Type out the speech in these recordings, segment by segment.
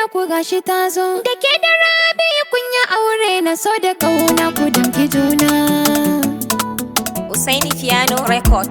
na ku gashi ta zo. Da ke da Rabi kun yi aure na so da ƙauna ku damki juna. Usaini Piano Record.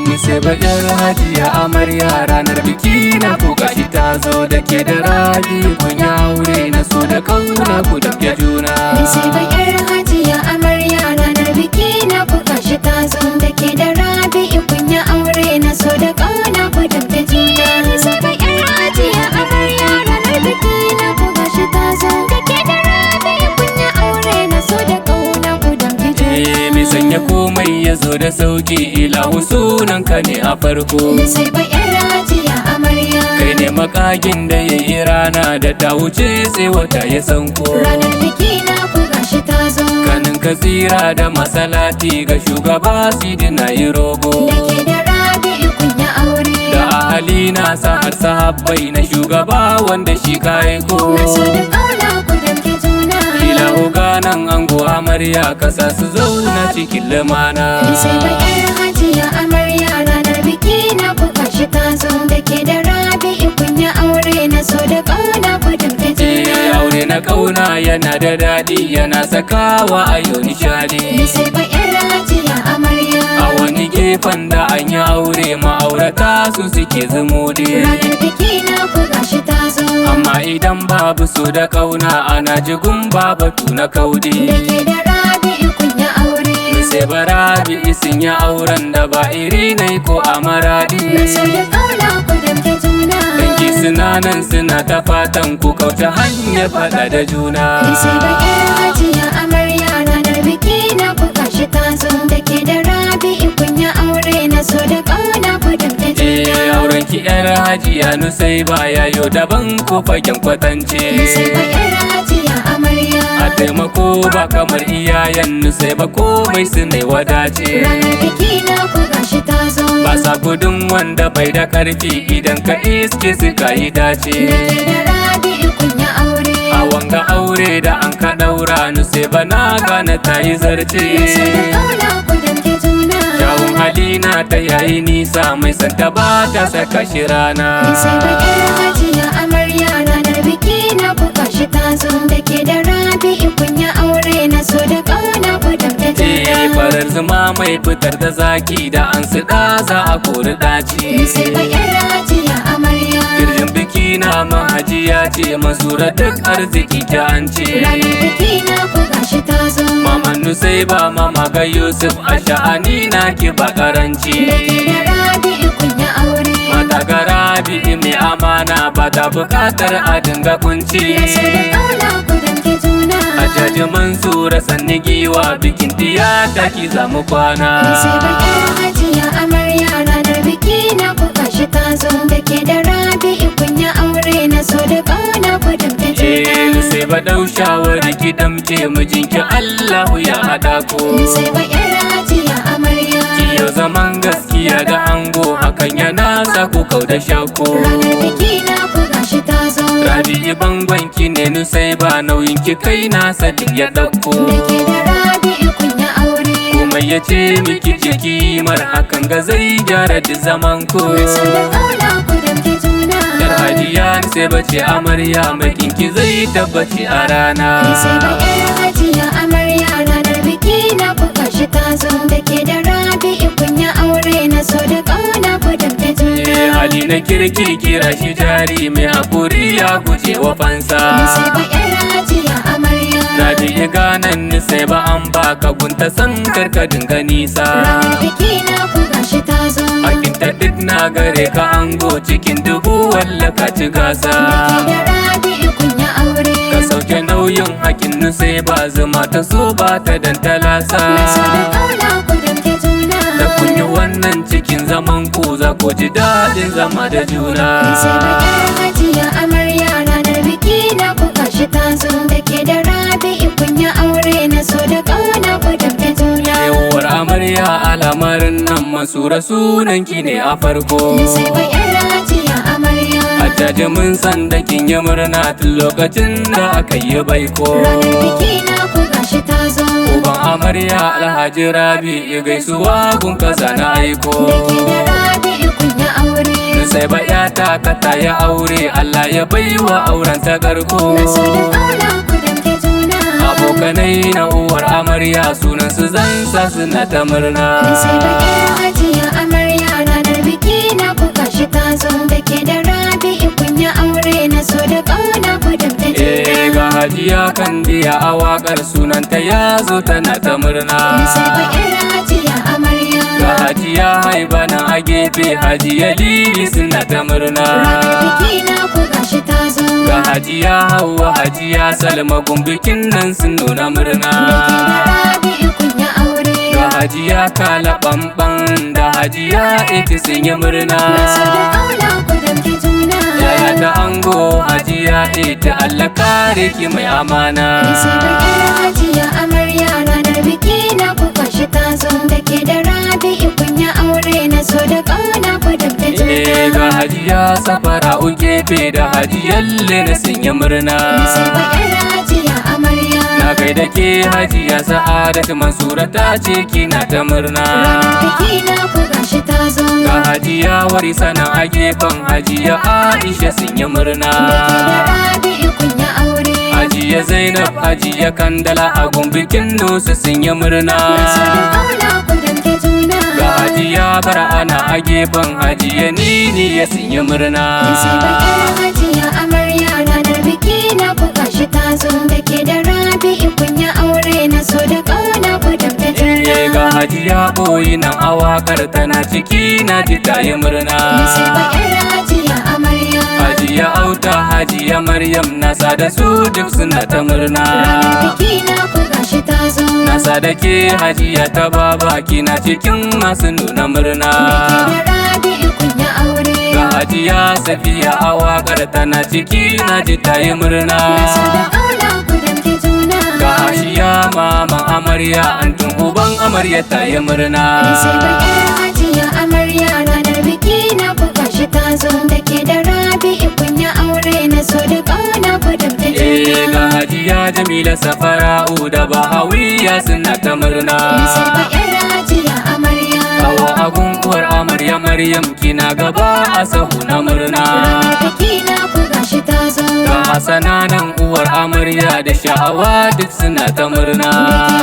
Nusaiba yar Hajiya amarya ranar biki na ku gashi ta zo. Da ke da Rabi kun yi aure na so da ƙauna ku damki juna. Nusaiba yar Hajiya amarya ranar biki na ku gashi ta zo. Da ke da Rabi kun yi aure na so da ƙauna ku damki juna. Nusaiba yar Hajiya amarya ranar biki na ku gashi ta zo. Da ke da Rabi kun yi aure na so da ƙauna ku damki juna. Mai sanya komai ya zo da sauki, ilahu sunanka ne a farko. Nusaiba yar Hajiya amarya. Kai ne makagin da ya yi rana da ta wuce sai wata ya sanko. Ranar biki na ku gashi ta zo. Kanin ka tsira da masalati ga shugaba Sidi na yi rogo. Da ke da Rabi kun yi aure. Da ahali na sa har sahabbai na shugaba wanda shi ka aiko. Na so da ƙauna ku damke juna. Ilahu ganan ango amarya kasa su zauna cikin lumana. Nusaiba yar Hajiya amarya ranar biki na ku gashi ta zo. Da ke da Rabi kun yi aure na so da ƙauna ku damke juna. Aure na kauna yana da daɗi, yana sakawa a yau nishadi. Nusaiba yar Hajiya amarya. A wani gefen da an yi aure ma'aurata su suke zumuɗi. Ranar biki na ku gashi ta zo. Amma idan babu so da kauna ana jigun babatu na kaudi. Da ke da Rabi kun yi aure. Nusaiba Rabi sun yi auren da ba iri nai ko a maradi. Na so da ƙauna ku damke juna. Dangi suna nan suna ta fatan ku kauta hanyar faɗa da juna. Nusaiba yar Hajiya amarya ranar biki na ku gashi ta zo. Da ke da Rabi kun yi aure na so da ƙauna ku damke juna. Auren ki yar Hajiya Nusaiba yayo daban ko fagen kwatance. Nusaiba yar Hajiya amarya. A taimako ba kamar iyayen Nusaiba komai su ne wadace. Ranar biki na ku gashi ta zo. Ba sa gudun wanda bai da karfi idan ka iske su ka yi dace. Da ke da Rabi kun yi aure. A wanga aure da an ka daura Nusaiba na gane ta yi zarce. Na so da ƙauna ku damke juna. Kyawun halina ta yayi nisa mai santa ba ta saka shi rana. Nusaiba yar Hajiya amarya ranar biki na ku gashi ta zo. Da ke da Rabi kun yi aure na so da ƙauna ku damke juna. Farar zuma mai fitar da zaki da an siɗa za a kori ɗaci. Nusaiba yar Hajiya amarya. Girjin biki na mahajiya ce masura duk arziki ta an ce. Ranar biki na ku gashi ta zo. Mama Nusaiba mama ga Yusuf a sha'ani na ki ba karanci. Da ke da Rabi kun yi aure. Mata ga Rabi mai amana ba ta bukatar a dinga kunci. Na so da ƙauna ku damke juna. A jaji Mansura sanni giwa bikin tiyata ki zamu kwana. Nusaiba yar Hajiya amarya ranar biki na ku gashi ta zo. Da ke da Rabi kun yi aure na so da ƙauna ku damke juna. Nusaiba dau shawari ki damke mijinki Allahu ya haɗa ku. Nusaiba yar Hajiya amarya. Yau zaman gaskiya da ango hakan yana sa ku kau da shako. Ranar biki na ku gashi ta zo. Rabi'i bangon ki ne Nusaiba nauyin ki kai na sadin ya ɗauko. Da ke da Rabi kun yi aure. Komai ya ce miki kimar hakan ga zai gyara da zaman ku. Na so da ƙauna ku damke juna. Yar Hajiya Nusaiba ce amarya mai kinki zai tabbaci a rana. Nusaiba yar Hajiya amarya ranar biki na ku gashi ta zo. Da ke da Rabi kun yi aure na so da ƙauna ku damke juna. Hali na kirki kira shi jari mai haƙuri ya guje wa fansa. Nusaiba yar Hajiya amarya. Rabi'i ganan Nusaiba an baka gunta san karka dinga nisa. Ranar biki na ku gashi ta zo. Hakinta duk na gare ka ango cikin dubu walla ka ci gasa. Da ke da Rabi kun yi aure. Ka sauke nauyin hakin Nusaiba zuma ta so ba ta dan talasa. Na so da ƙauna ku damke juna. Da kun yi wannan cikin zaman ku za ku ji daɗin zama da juna. Nusaiba yar Hajiya amarya ranar biki na ku gashi ta zo. Da ke da Rabi kun yi aure na so da ƙauna ku damke juna. Yawar amarya alamarin nan Masura sunan ki ne a farko. Nusaiba yar Hajiya amarya. Hajjaji mun san da kin yi murna tun lokacin da aka yi baiko. Ranar biki na ku gashi ta zo. Uban amarya Alhaji Rabi gaisuwa gun kaza na aiko. Dake da Rabi kun ya aure. Nusaiba ya taka ta ya aure, Allah ya baiwa auren ta karko. Na so da ƙauna ku damke juna. Abokanai na uwar amarya sunan su zansa suna ta murna. Nusaiba ƴar Hajiya amarya ranar biki na ku gashi ta zo. Dake da Rabi kun ya aure. Na so da ƙauna ku damke juna. Ga Hajiya kan biya a waƙar sunanta ya zo tana ta murna. Nusaiba ƴar Hajiya amarya. Ga Hajiya haiba nan a gefe, Hajiya Lili suna ta murna. Ranar biki na ku gashi ta zo. Ga Hajiya Hauwa, Hajiya Salma gumbikin nan sun nuna murna. Dake da Rabi kun ya aure. Ga Hajiya Kala Bamban da Hajiya Iti sun yi murna. Na so da ƙauna ku damke juna. Yaya ta ango Hajiya Iti, Allah kare ki mai amana. Nusaiba ƴar Hajiya amarya ranar biki na ku gashi ta zo. Dake da Rabi kun ya aure. Na so da ƙauna ku damke juna. Ga Hajiya Safara gefe da Hajiya Lena sun yi murna. Nusaiba ƴar Hajiya amarya. Na gaida ke Hajiya Sa'adatu, Mansura ta ce kina ta murna. Ranar biki na ku gashi ta zo. Ga Hajiya Warisa nan a gefen Hajiya Aisha sun yi murna. Dake da Rabi kun ya aure. Hajiya Zainab, Hajiya Kandala a gumbikin Nusu sun yi murna. Na so da ƙauna ku damke juna. Ga Hajiya Bara'ana a gefen Hajiya Nini ya sun yi murna. Nusaiba ƴar Hajiya amarya ranar biki na ku gashi ta zo. Dake da Rabi kun ya aure. Na so da ƙauna ku damke juna. Ga Hajiya Boyi nan a waƙar tana ciki, na ji ta yi murna. Nusaiba ƴar Hajiya amarya. Hajiya Auta, Hajiya Maryam, nasa da su duk suna ta murna. Ranar biki na ku gashi ta zo. Nasa da ke Hajiya ta baba, kina cikin masu nuna murna. Dake da Rabi kun ya aure. Ga Hajiya Safiya a waƙar tana ciki, na ji ta yi murna. Na so da ƙauna ku damke juna. Ga Hashiya maman amarya, antin uban amarya ta yi murna. Nusaiba ƴar Hajiya amarya ranar biki na ku gashi ta zo. Dake da Rabi kun ya aure. Na so da ƙauna ku damke juna. Ga Hajiya Jamila Safara'u da Bahawiya suna ta murna. Nusaiba ƴar Hajiya amarya. Hawa agun uwar amarya Maryam, kina gaba a sahu na murna. Ranar biki na ku gashi ta zo. Ga Hassana nan uwar amarya da Sha'awa duk suna ta murna.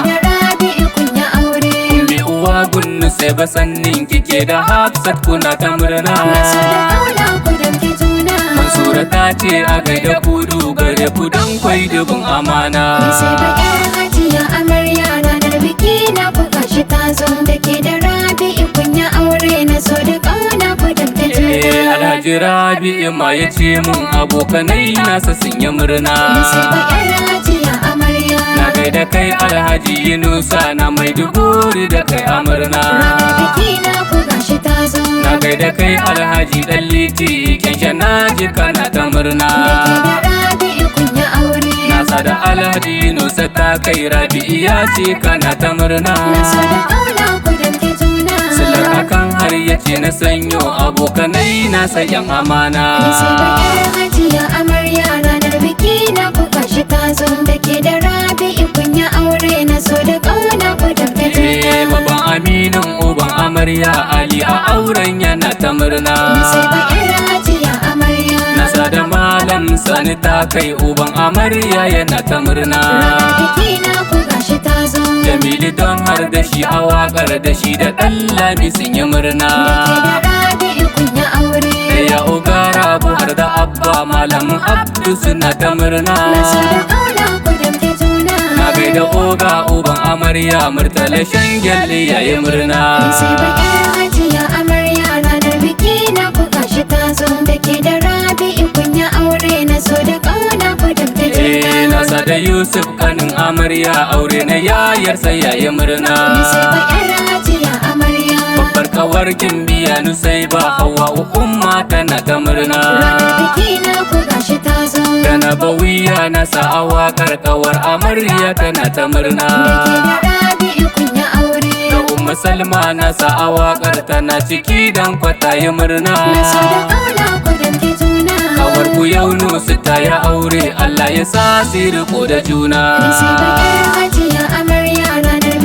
Dake da Rabi kun ya aure. Ummi uwa gunnu sai basannin kike da Hafsat kuna ta murna. Na so da ƙauna ku damke juna. Mansura ta ce a gaida kudu gare ku don kwai dubin amana. Nusaiba ƴar Hajiya amarya ranar biki na ku gashi ta zo. Dake da Rabi kun ya aure. Na so da ƙauna ku damke juna. Alhaji Rabi ma ya ce mun abokanai nasa sun yi murna. Nusaiba ƴar Hajiya amarya. Na gaida kai Alhaji Yunusa na Maiduguri da kai amurna. Ranar biki na ku gashi ta zo. Na gaida kai Alhaji Dalliti, Kensha na ji kana ta murna. Dake da Rabi kun ya aure. Nasa da Alhaji Yunusa ta kai Rabi ya ce kana ta murna. Na so da ƙauna ku damke juna. Silar hakan har ya ce na sanyo abokanai na sayan amana. Nusaiba ƴar Hajiya amarya ranar biki na ku gashi ta zo. Dake da Rabi kun ya aure. Na so da ƙauna ku damke juna. Babban aminin uban amarya Ali a auren yana ta murna. Nusaiba ƴar Hajiya amarya. Nasa da Malam Sani ta kai uban amarya yana ta murna. Ranar biki na ku gashi ta zo. Jamilu don har da shi a waƙar da shi da Ɗanlami sun yi murna. Dake da Rabi kun ya aure. Da ya Ogara Buhar da Abba Malamin Abdu suna ta murna. Na so da ƙauna ku damke juna. Na gaida Oga uban amarya Murtala Shangel ya yi murna. Nusaiba ƴar Hajiya amarya ranar biki na ku gashi ta zo. Dake da Rabi kun ya aure. Na so da ƙauna ku damke juna. Nasa da Yusuf kanin amarya aure na yayarsa ya yi murna. Nusaiba ƴar Hajiya amarya. Babbar kawar Gimbiya Nusaiba Hauwa Umma tana ta murna. Ranar biki na ku gashi ta zo. Da Nabawiya nasa a waƙar kawar amarya tana ta murna. Dake da Rabi kun ya aure. Da Umma Salma nasa a waƙar tana ciki dan kwata yi murna. Na so da ƙauna ku damke juna. Kawar ku yau Nusu ta ya aure, Allah ya sa su riko da juna. Nusaiba ƴar Hajiya amarya ranar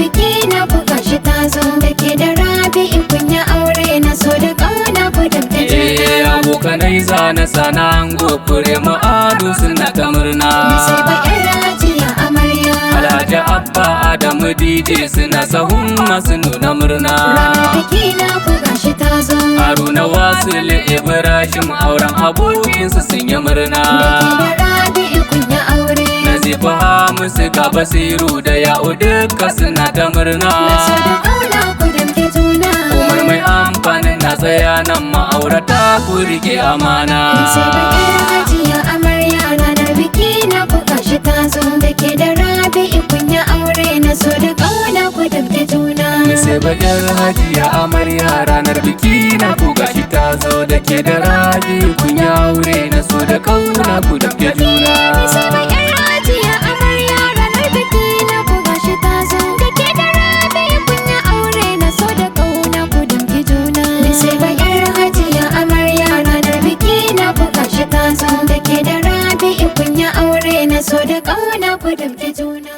na sana ango kure ma'adu suna ta murna. Nusaiba yar Hajiya amarya. Alhaji Abba Adamu DJ suna sahun masu nuna murna. Ranar biki na ku gashi ta zo. Haruna Wasile Ibrahim auren abokinsu sun yi murna. Da Rabi'u kun yi aure. Nazifu Hamisu ga Basiru da Ya'u duka suna ta murna. Naso da ƙauna ku damke juna. Umar Mai Amfani na tsaya nan ma'aurata ku rike amana. Nusaiba yar Hajiya amarya ranar biki na ku gashi ta zo. Da ke da Rabi'u kun yi aure. Naso da ƙauna ku damke juna. Nusaiba yar Hajiya amarya ranar biki na ku gashi ta zo. Da ke da Rabi kun yi aure na so da kauna ku damke juna. Nusaiba yar Hajiya amarya ranar biki na ku gashi ta zo. Da ke da Rabi'u kun yi aure. Naso da ƙauna ku damke juna. Nusaiba yar Hajiya amarya ranar biki na ku gashi ta zo. Da ke da Rabi'u kun yi aure. Naso da ƙauna ku damke juna.